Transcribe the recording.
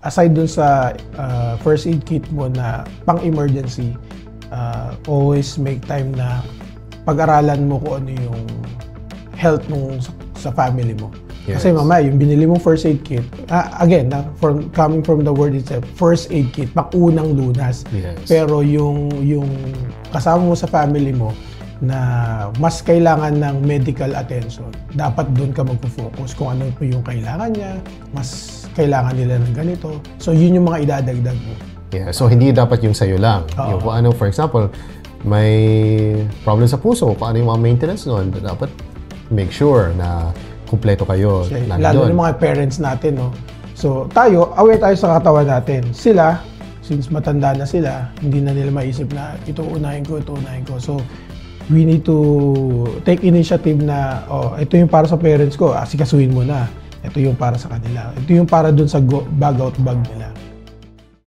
aside dun sa first aid kit mo na pang-emergency, always make time na pag-aralan mo kung ano yung health nung sa family mo. Yes. Kasi mamaya, yung binili mong first aid kit, again, coming from the word itself, first aid kit, pang-unang lunas. Yes. Pero yung kasama mo sa family mo na mas kailangan ng medical attention, dapat doon ka magpo-focus kung ano po yung kailangan niya, mas kailangan nila ng ganito. So, yun yung mga idadagdag mo. Yeah, so hindi dapat yung sa'yo lang. Yung kung ano, for example, may problem sa puso, kung ano yung mga maintenance nun, dapat make sure na kumpleto kayo. Lalo ng mga parents natin, no? So, aware tayo sa katawan natin. Sila, since matanda na sila, hindi na nila maisip na ito unahin ko. So, we need to take initiative na, ito yung para sa parents ko, asikasuhin mo na. Ito yung para sa kanila. Ito yung para dun sa bag out bag nila.